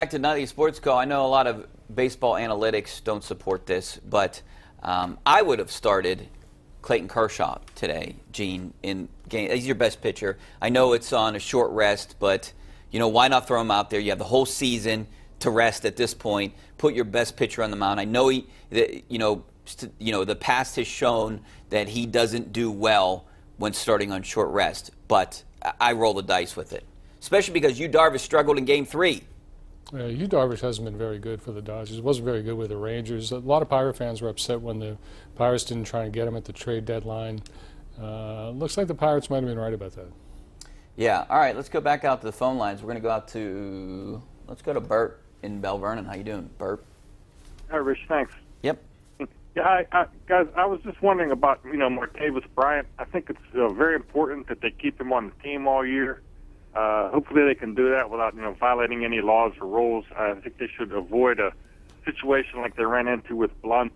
Back to Nightly Sports Call. I know a lot of baseball analytics don't support this, but I would have started Clayton Kershaw today, Gene, in game. He's your best pitcher. I know it's on a short rest, but why not throw him out there? You have the whole season to rest at this point. Put your best pitcher on the mound. I know the past has shown that he doesn't do well when starting on short rest, but I roll the dice with it, especially because Yu Darvish struggled in Game 3. Yu Darvish hasn't been very good for the Dodgers. Wasn't very good with the Rangers. A lot of Pirate fans were upset when the Pirates didn't try and get him at the trade deadline. Looks like the Pirates might have been right about that. Yeah. All right. Let's go back out to the phone lines. We're going to go out to let's go to Bert in Bell Vernon. How you doing, Bert? Hi, Rich. Thanks. Yep. Yeah, guys, I was just wondering about Martavis Bryant. I think it's very important that they keep him on the team all year. Hopefully they can do that without violating any laws or rules. I think they should avoid a situation like they ran into with Blunt.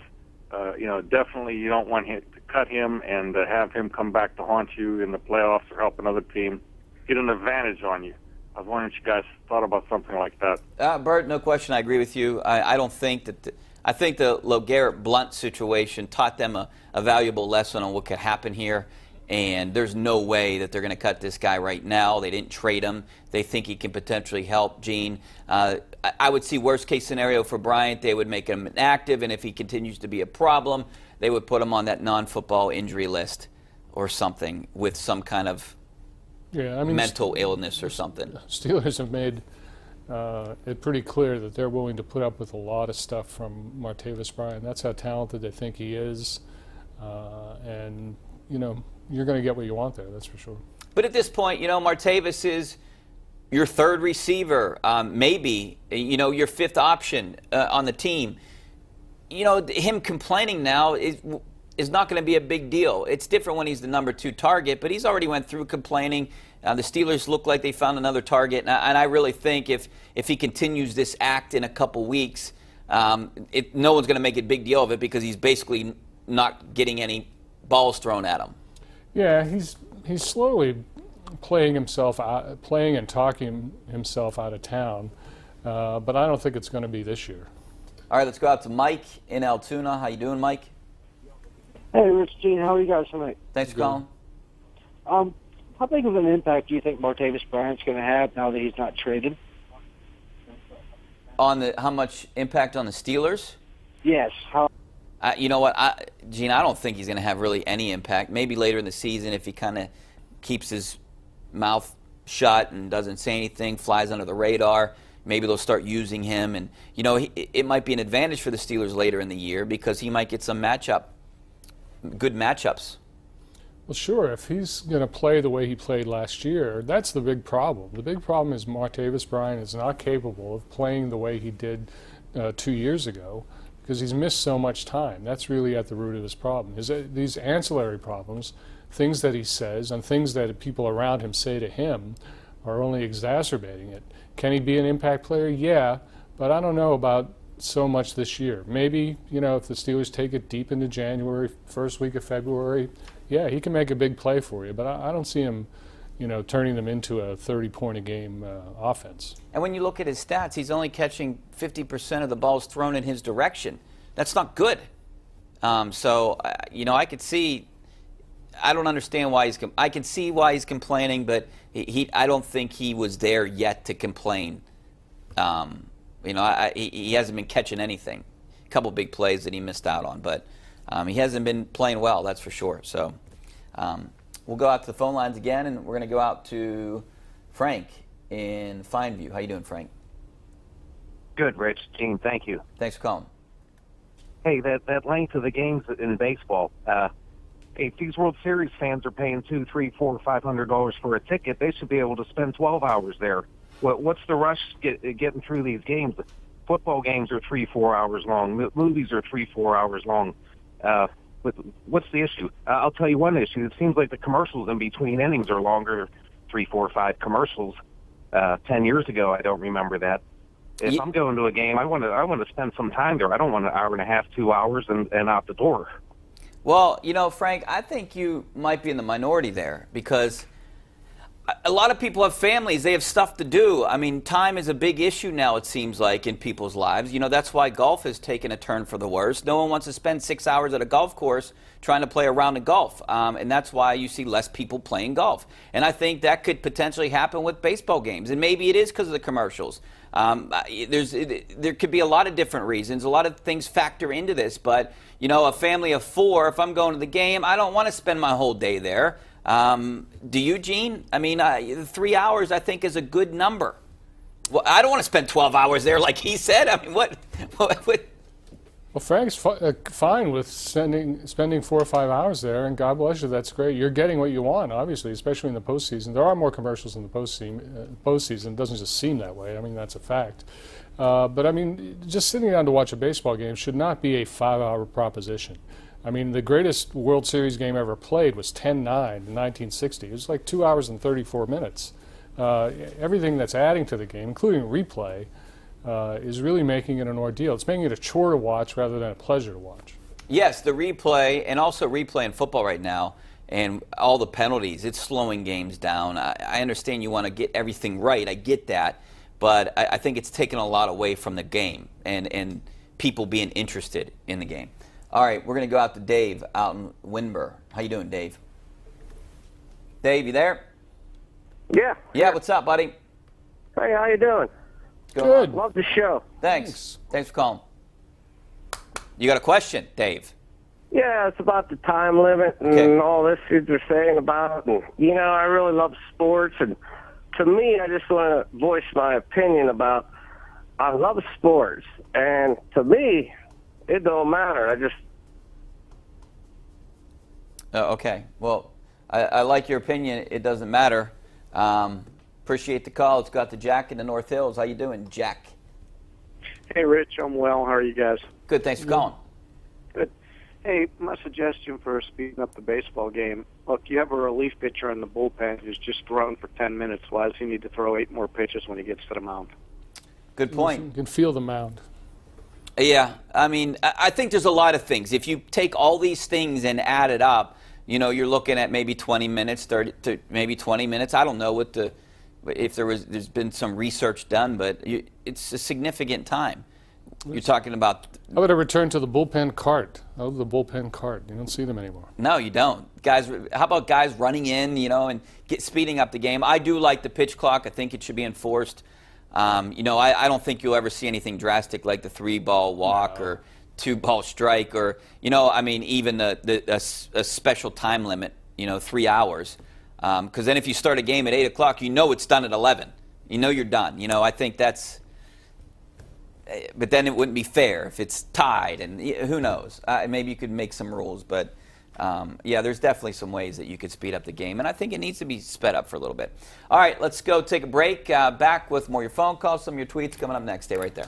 Definitely you don't want to cut him and have him come back to haunt you in the playoffs or help another team get an advantage on you. I was wondering if you guys thought about something like that. Bert, no question. I agree with you. I don't think that. I think the LeGarrette Blunt situation taught them a valuable lesson on what could happen here. And there's no way that they're going to cut this guy right now. They didn't trade him. They think he can potentially help, Gene. I would see worst-case scenario for Bryant. They would make him inactive, and if he continues to be a problem, they would put him on that non-football injury list or something with some kind of mental illness or something. Steelers have made it pretty clear that they're willing to put up with a lot of stuff from Martavis Bryant. That's how talented they think he is. You're going to get what you want there, that's for sure. But at this point, Martavis is your third receiver, maybe, your fifth option on the team. Him complaining now is not going to be a big deal. It's different when he's the number 2 target, but he's already went through complaining. The Steelers look like they found another target, and I really think if he continues this act in a couple weeks, no one's going to make a big deal of it because he's basically not getting any balls thrown at him. Yeah, he's slowly playing and talking himself out of town, but I don't think it's going to be this year. All right, let's go out to Mike in Altoona. How you doing, Mike? Hey, Rich, Gene, how are you guys tonight? Thanks for calling. How big of an impact do you think Martavis Bryant's going to have now that he's not traded? How much impact on the Steelers? Yes. You know what, Gene, I don't think he's going to have really any impact. Maybe later in the season if he kind of keeps his mouth shut and doesn't say anything, flies under the radar, maybe they'll start using him. And, it might be an advantage for the Steelers later in the year because he might get some good matchups. Well, sure, if he's going to play the way he played last year, that's the big problem. The big problem is Martavis Bryant is not capable of playing the way he did 2 years ago, because he's missed so much time. That's really at the root of his problem. These ancillary problems, things that he says and things that people around him say to him are only exacerbating it. Can he be an impact player? Yeah, but I don't know about so much this year. Maybe, if the Steelers take it deep into January, first week of February, yeah, he can make a big play for you, but I don't see him turning them into a 30-point-a-game offense. And when you look at his stats, he's only catching 50% of the balls thrown in his direction. That's not good. I could see. I don't understand why I can see why he's complaining, but I don't think he was there yet to complain. He hasn't been catching anything. A couple big plays that he missed out on, but he hasn't been playing well, that's for sure. So. We'll go out to the phone lines again, and we're going to go out to Frank in Fineview. How you doing, Frank? Good, Rich. Gene, thank you. Thanks for calling. Hey, that length of the games in baseball, if these World Series fans are paying $200, $300, $400, $500 for a ticket, they should be able to spend 12 hours there. What's the rush getting through these games? Football games are 3-4 hours long. Movies are 3-4 hours long. What's the issue? I'll tell you one issue. It seems like the commercials in between innings are longer, 3, 4, 5 commercials. 10 years ago, I don't remember that. If I'm going to a game, I want to spend some time there. I don't want an hour and a half, 2 hours, and out the door. Well, Frank, I think you might be in the minority there because a lot of people have families. They have stuff to do. I mean, time is a big issue now, it seems like, in people's lives. You know, that's why golf has taken a turn for the worse. No one wants to spend 6 hours at a golf course trying to play a round of golf. And that's why you see less people playing golf. And I think that could potentially happen with baseball games. And maybe it is because of the commercials. There could be a lot of different reasons. A lot of things factor into this. But, you know, a family of 4, if I'm going to the game, I don't want to spend my whole day there. Do you, Gene? I mean, 3 hours, I think, is a good number. Well, I don't want to spend 12 hours there like he said. I mean, what? Well, Frank's fine with spending 4 or 5 hours there, and God bless you, that's great. You're getting what you want, obviously, especially in the postseason. There are more commercials in the postseason. It doesn't just seem that way. I mean, that's a fact. But, I mean, just sitting down to watch a baseball game should not be a 5-hour proposition. I mean, the greatest World Series game ever played was 10-9 in 1960. It was like 2 hours and 34 minutes. Everything that's adding to the game, including replay, is really making it an ordeal. It's making it a chore to watch rather than a pleasure to watch. Yes, the replay, and also replay in football right now, and all the penalties, it's slowing games down. I understand you want to get everything right. I get that. But I think it's taken a lot away from the game and people being interested in the game. All right, we're going to go out to Dave out in Windber. How you doing, Dave? Dave, you there? Yeah. Yeah, what's up, buddy? Hey, how you doing? Good. Love the show. Thanks for calling. You got a question, Dave? Yeah, it's about the time limit and all this you're saying about. And, you know, I really love sports. And to me, I just want to voice my opinion about I love sports. And to me, it don't matter. I just... Okay. Well, I like your opinion. It doesn't matter. Appreciate the call. Let's go out to Jack in the North Hills. How you doing, Jack? Hey, Rich. I'm well. How are you guys? Good. Thanks for calling. Good. Hey, my suggestion for speeding up the baseball game, look, you have a relief pitcher in the bullpen who's just thrown for 10 minutes. Why does he need to throw 8 more pitches when he gets to the mound? Good point. You can feel the mound. Yeah, I mean, I think there's a lot of things. If you take all these things and add it up, you know, you're looking at maybe 20 minutes, 30 to maybe 20 minutes. I don't know what if there's been some research done, but it's a significant time. You're talking about. How about a return to the bullpen cart? I love the bullpen cart. You don't see them anymore. No, you don't. Guys, how about guys running in, you know, and speeding up the game? I do like the pitch clock. I think it should be enforced. You know, I don't think you'll ever see anything drastic like the 3-ball walk or 2-ball strike or, you know, I mean, even a special time limit, you know, 3 hours. Because then if you start a game at 8 o'clock, you know it's done at 11. You know you're done. You know, I think that's – but then it wouldn't be fair if it's tied, and who knows. Maybe you could make some rules. But, yeah, there's definitely some ways that you could speed up the game, and I think it needs to be sped up for a little bit. All right, let's go take a break. Back with more of your phone calls, some of your tweets coming up next. Stay right there.